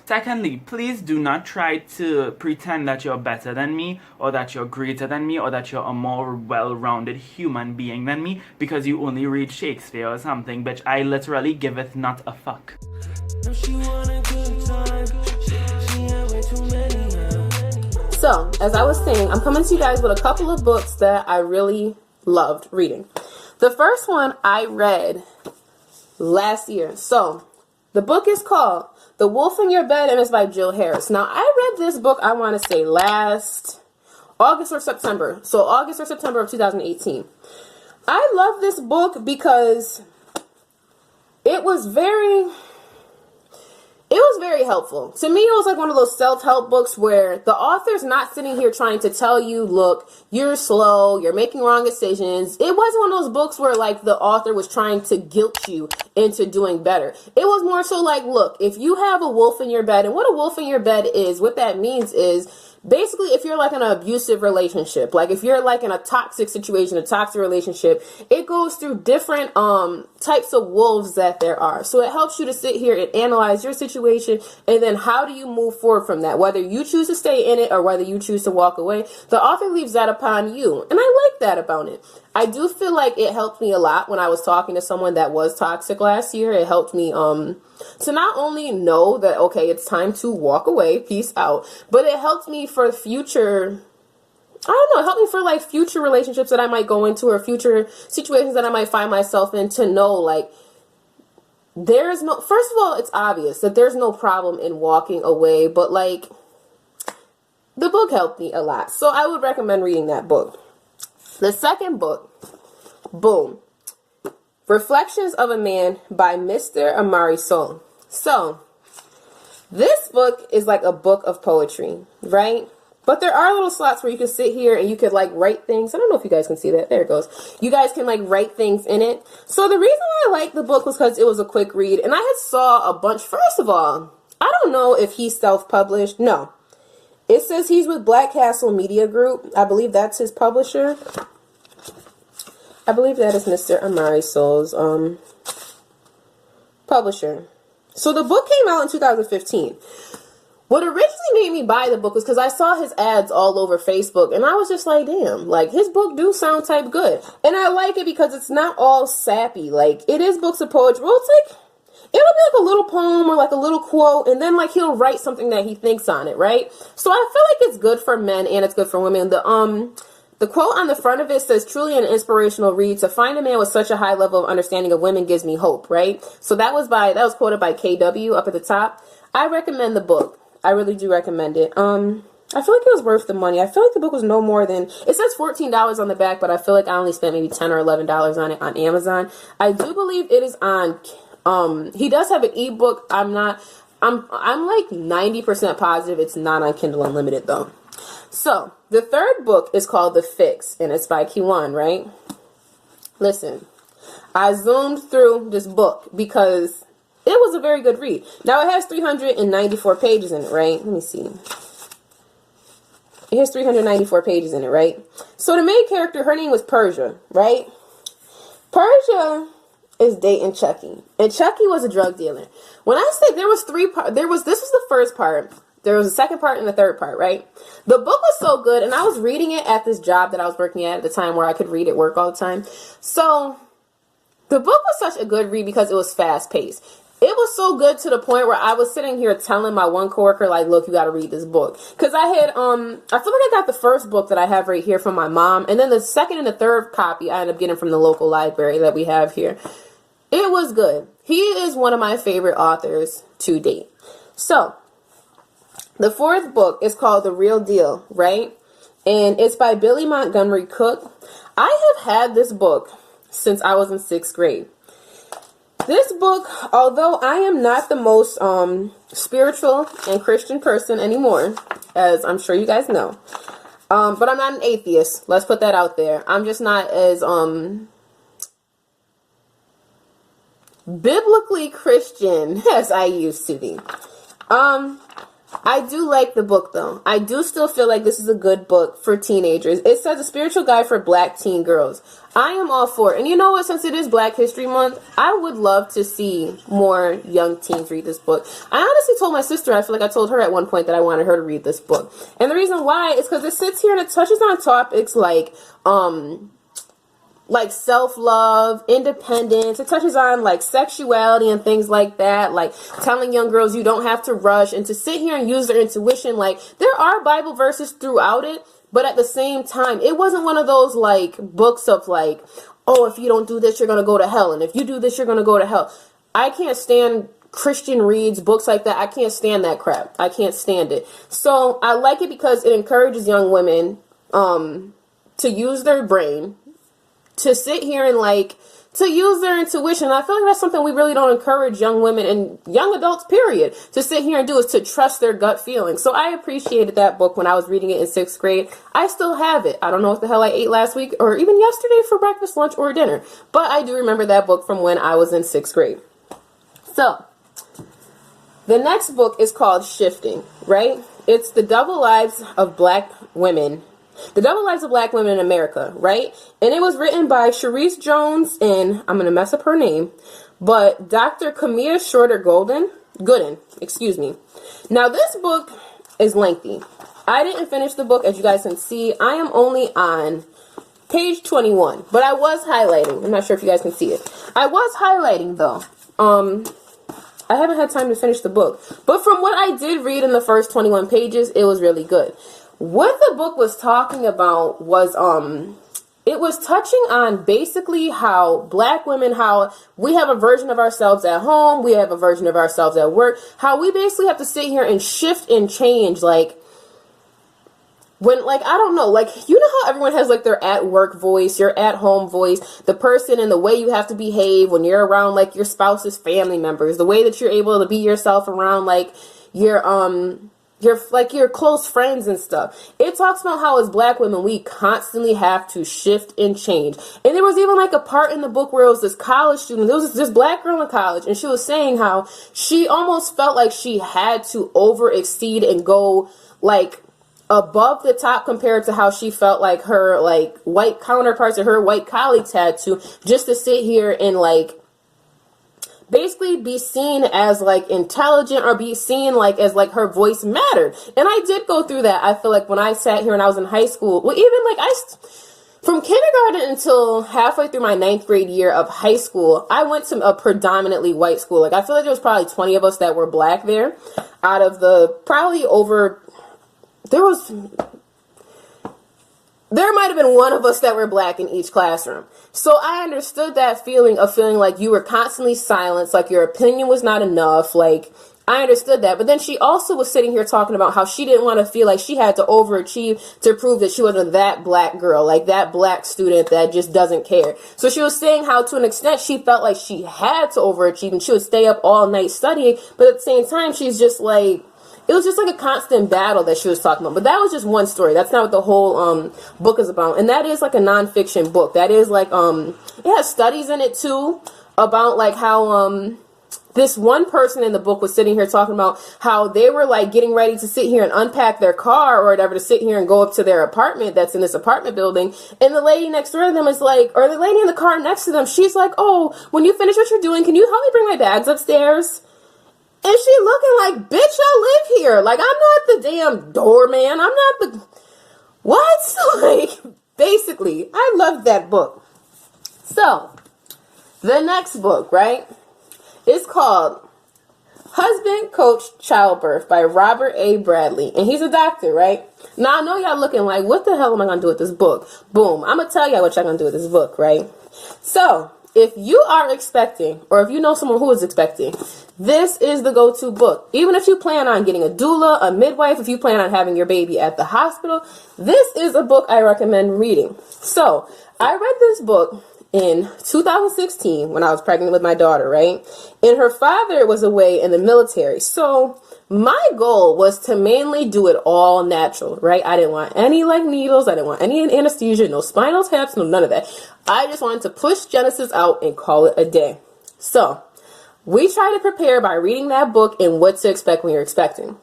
Secondly, please do not try to pretend that you're better than me, or that you're greater than me, or that you're a more well-rounded human being than me because you only read Shakespeare or something, bitch. I literally giveth not a fuck. So, as I was saying, I'm coming to you guys with a couple of books that I really loved reading. The first one I read last year. So, the book is called The Wolf in Your Bed, and it's by Jill Harris. Now, I read this book, I want to say, last August or September. So, August or September of 2018. I love this book because it was very helpful. To me, it was like one of those self-help books where the author's not sitting here trying to tell you, look, you're slow, you're making wrong decisions. It wasn't one of those books where like the author was trying to guilt you into doing better. It was more so like, look, if you have a wolf in your bed, and what a wolf in your bed is, what that means is basically if you're like in an abusive relationship, like if you're like in a toxic situation, a toxic relationship, it goes through different types of wolves that there are. So it helps you to sit here and analyze your situation, and then how do you move forward from that, whether you choose to stay in it or whether you choose to walk away. The author leaves that upon you, and I like that about it. I do feel like it helped me a lot when I was talking to someone that was toxic last year. It helped me to not only know that, okay, it's time to walk away, peace out, but it helped me for future, I don't know, it helped me for like future relationships that I might go into or future situations that I might find myself in, to know like there's no, first of all, it's obvious that there's no problem in walking away, but like the book helped me a lot. So I would recommend reading that book. The second book, boom, Reflections of a Man by Mr. Amari Soul. So, this book is like a book of poetry, right? But there are little slots where you can sit here and you could like write things. I don't know if you guys can see that. There it goes. You guys can like write things in it. So the reason why I liked the book was because it was a quick read. And I had saw a bunch. First of all, I don't know if he's self-published. No. It says he's with Black Castle Media Group. I believe that's his publisher. I believe that is Mr. Amari Soul's publisher. So the book came out in 2015. What originally made me buy the book was because I saw his ads all over Facebook, and I was just like, damn, like his book do sound type good. And I like it because it's not all sappy. Like it is books of poetry. Well, it's like, it'll be like a little poem or like a little quote, and then like he'll write something that he thinks on it, right? So I feel like it's good for men and it's good for women. The quote on the front of it says, truly an inspirational read. To find a man with such a high level of understanding of women gives me hope, right? So that was quoted by KW up at the top. I recommend the book. I really do recommend it. I feel like it was worth the money. I feel like the book was no more than, it says $14 on the back, but I feel like I only spent maybe $10 or $11 on it on Amazon. I do believe it is on, he does have an ebook. I'm like 90% positive it's not on Kindle Unlimited though. So, the third book is called The Fix, and it's by Kiwan, right? Listen, I zoomed through this book because it was a very good read. Now, it has 394 pages in it, right? Let me see. It has 394 pages in it, right? So, the main character, her name was Persia, right? Persia is dating Chucky, and Chucky was a drug dealer. When I say there was three parts, this was the first part. There was a second part and the third part, right? The book was so good, and I was reading it at this job that I was working at the time where I could read at work all the time. So, the book was such a good read because it was fast-paced. It was so good to the point where I was sitting here telling my one coworker, like, look, you got to read this book. Because I feel like I got the first book that I have right here from my mom, and then the second and the third copy I ended up getting from the local library that we have here. It was good. He is one of my favorite authors to date. So, the fourth book is called The Real Deal, right? And it's by Billy Montgomery Cook. I have had this book since I was in 6th grade. This book, although I am not the most spiritual and Christian person anymore, as I'm sure you guys know, but I'm not an atheist. Let's put that out there. I'm just not as biblically Christian as I used to be. I I do like the book, though. I do still feel like this is a good book for teenagers. It says a spiritual guide for black teen girls. I am all for it. And you know what? Since it is Black History Month, I would love to see more young teens read this book. I honestly told my sister, I feel like I told her at one point that I wanted her to read this book. And the reason why is because it sits here and it touches on topics like self-love, independence. It touches on like sexuality and things like that, like telling young girls you don't have to rush and to sit here and use their intuition. Like, there are Bible verses throughout it, but at the same time, it wasn't one of those like books of like, oh, if you don't do this, you're going to go to hell. And if you do this, you're going to go to hell. I can't stand Christian reads, books like that. I can't stand that crap. I can't stand it. So I like it because it encourages young women to use their brain, to sit here and like to use their intuition. I feel like that's something we really don't encourage young women and young adults, period, to sit here and do, is to trust their gut feelings. So I appreciated that book when I was reading it in 6th grade. I still have it. I don't know what the hell I ate last week or even yesterday for breakfast, lunch, or dinner, but I do remember that book from when I was in 6th grade. So the next book is called Shifting, right? It's The Double Lives of Black Women. The Double Lives of Black Women in America, right? And it was written by Sharice Jones and, I'm going to mess up her name, but Dr. Camilla Shorter Gooden, excuse me. Now, this book is lengthy. I didn't finish the book, as you guys can see. I am only on page 21, but I was highlighting. I'm not sure if you guys can see it. I was highlighting, though. I haven't had time to finish the book, but from what I did read in the first 21 pages, it was really good. What the book was talking about was, it was touching on basically how black women, how we have a version of ourselves at home, we have a version of ourselves at work, how we basically have to sit here and shift and change, like, when, like, I don't know, like, you know how everyone has, like, their at-work voice, your at-home voice, the person and the way you have to behave when you're around, like, your spouse's family members, the way that you're able to be yourself around, like, your close friends and stuff. It talks about how as black women, we constantly have to shift and change. And there was even like a part in the book where it was this college student, there was this black girl in college, and she was saying how she almost felt like she had to over exceed and go like above the top compared to how she felt like her like white counterparts or her white colleagues had to, just to sit here and like basically be seen as like intelligent or be seen like as like her voice mattered. And I did go through that. I feel like when I sat here and I was in high school, well, even like from kindergarten until halfway through my 9th grade year of high school, I went to a predominantly white school. Like, I feel like there was probably 20 of us that were black there out of the probably over, there might have been one of us that were black in each classroom. So I understood that feeling of feeling like you were constantly silenced, like your opinion was not enough. Like, I understood that. But then she also was sitting here talking about how she didn't want to feel like she had to overachieve to prove that she wasn't that black girl, like that black student that just doesn't care. So she was saying how to an extent she felt like she had to overachieve and she would stay up all night studying. But at the same time, she's just like, it was just like a constant battle that she was talking about. But that was just one story. That's not what the whole book is about. And that is like a nonfiction book. That is like, it has studies in it too about like how this one person in the book was sitting here talking about how they were like getting ready to sit here and unpack their car or whatever to sit here and go up to their apartment that's in this apartment building. And the lady next door to them is like, or the lady in the car next to them, she's like, oh, when you finish what you're doing, can you help me bring my bags upstairs? And she looking like, bitch, I live here. Like, I'm not the damn doorman. I'm not the... What? Like, basically, I love that book. So, the next book, right? It's called Husband Coach Childbirth by Robert A. Bradley. And he's a doctor, right? Now, I know y'all looking like, what the hell am I going to do with this book? Boom. I'm going to tell y'all what y'all going to do with this book, right? So, if you are expecting, or if you know someone who is expecting, this is the go-to book. Even if you plan on getting a doula, a midwife, if you plan on having your baby at the hospital, this is a book I recommend reading. So, I read this book in 2016 when I was pregnant with my daughter, right? And her father was away in the military. So, my goal was to mainly do it all natural, right? I didn't want any like needles. I didn't want any anesthesia, no spinal taps, no none of that. I just wanted to push Genesis out and call it a day. So we try to prepare by reading that book and what to expect when you're expecting.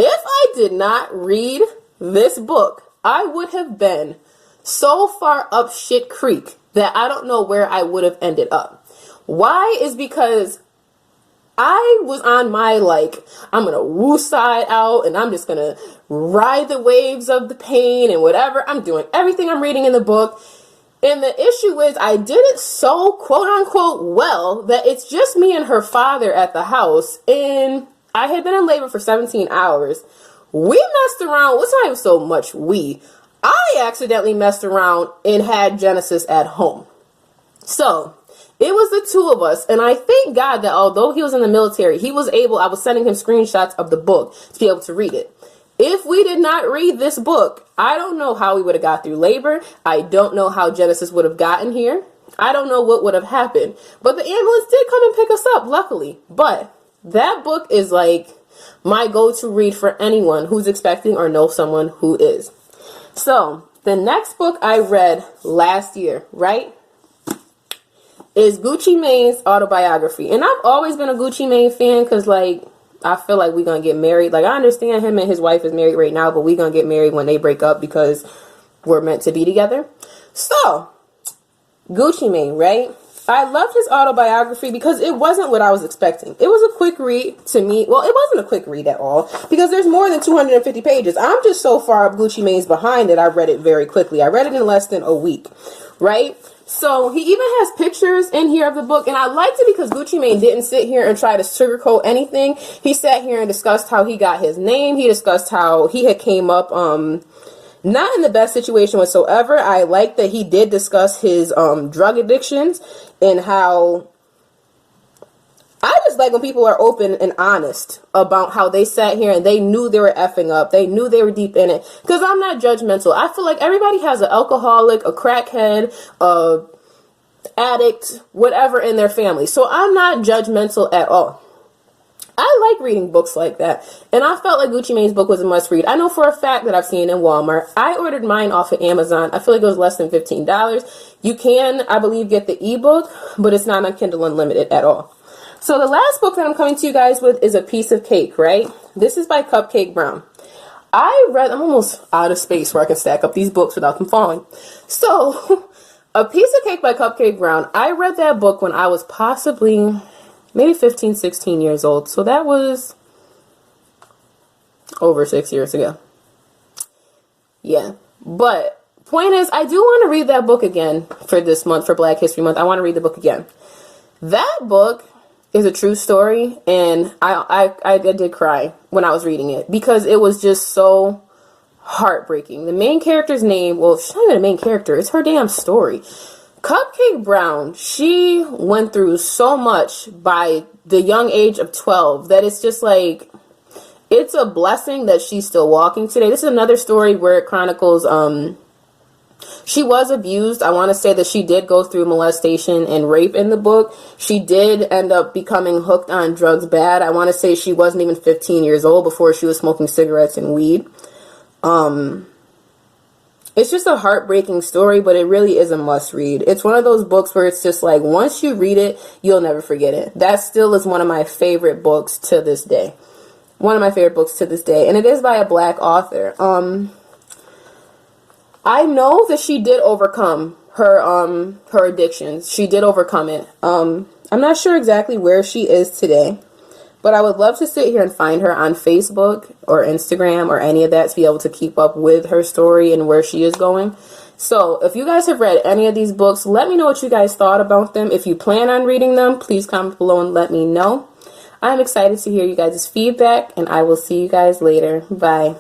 If I did not read this book, I would have been so far up shit creek that I don't know where I would have ended up. Why? Is because I was on my, like, I'm going to woo side out and I'm just going to ride the waves of the pain and whatever. I'm doing everything I'm reading in the book. And the issue is I did it so quote unquote well that it's just me and her father at the house. And I had been in labor for 17 hours. We messed around. What's not even so much we. I accidentally messed around and had Genesis at home. So it was the two of us, and I thank God that although he was in the military, I was sending him screenshots of the book to be able to read it. If we did not read this book, I don't know how we would have got through labor. I don't know how Genesis would have gotten here. I don't know what would have happened. But the ambulance did come and pick us up, luckily. But that book is like my go-to read for anyone who's expecting or knows someone who is. So the next book I read last year, right, is Gucci Mane's autobiography. And I've always been a Gucci Mane fan because, like, I feel like we're going to get married. Like, I understand him and his wife is married right now, but we're going to get married when they break up because we're meant to be together. So, Gucci Mane, right? I loved his autobiography because it wasn't what I was expecting. It was a quick read to me. Well, it wasn't a quick read at all because there's more than 250 pages. I'm just so far up Gucci Mane's behind that I read it very quickly. I read it in less than a week, right? So he even has pictures in here of the book, and I liked it because Gucci Mane didn't sit here and try to sugarcoat anything. He sat here and discussed how he got his name. He discussed how he had came up not in the best situation whatsoever. I like that he did discuss his drug addictions and how I just like when people are open and honest about how they sat here and they knew they were effing up. They knew they were deep in it. Because I'm not judgmental. I feel like everybody has an alcoholic, a crackhead, a addict, whatever in their family. So I'm not judgmental at all. I like reading books like that. And I felt like Gucci Mane's book was a must read. I know for a fact that I've seen it in Walmart. I ordered mine off of Amazon. I feel like it was less than $15. You can, I believe, get the ebook, but it's not on Kindle Unlimited at all. So the last book that I'm coming to you guys with is A Piece of Cake, right? This is by Cupcake Brown. I'm almost out of space where I can stack up these books without them falling. So, A Piece of Cake by Cupcake Brown. I read that book when I was possibly maybe 15, 16 years old. So that was over 6 years ago. Yeah. But point is, I do want to read that book again for this month, for Black History Month. I want to read the book again. That book is a true story, and I did cry when I was reading it because it was just so heartbreaking. The main character's name, well, she's not even a main character, it's her damn story. Cupcake Brown, she went through so much by the young age of 12 that it's just like, it's a blessing that she's still walking today. This is another story where it chronicles, she was abused. I want to say that she did go through molestation and rape in the book. She did end up becoming hooked on drugs bad. I want to say she wasn't even 15 years old before she was smoking cigarettes and weed. It's just a heartbreaking story, but it really is a must read. It's one of those books where it's just like, once you read it, you'll never forget it. That still is one of my favorite books to this day. One of my favorite books to this day. And it is by a Black author. I know that she did overcome her addictions. She did overcome it. I'm not sure exactly where she is today, but I would love to sit here and find her on Facebook or Instagram or any of that to be able to keep up with her story and where she is going. So if you guys have read any of these books, let me know what you guys thought about them. If you plan on reading them, please comment below and let me know. I'm excited to hear you guys' feedback, and I will see you guys later. Bye.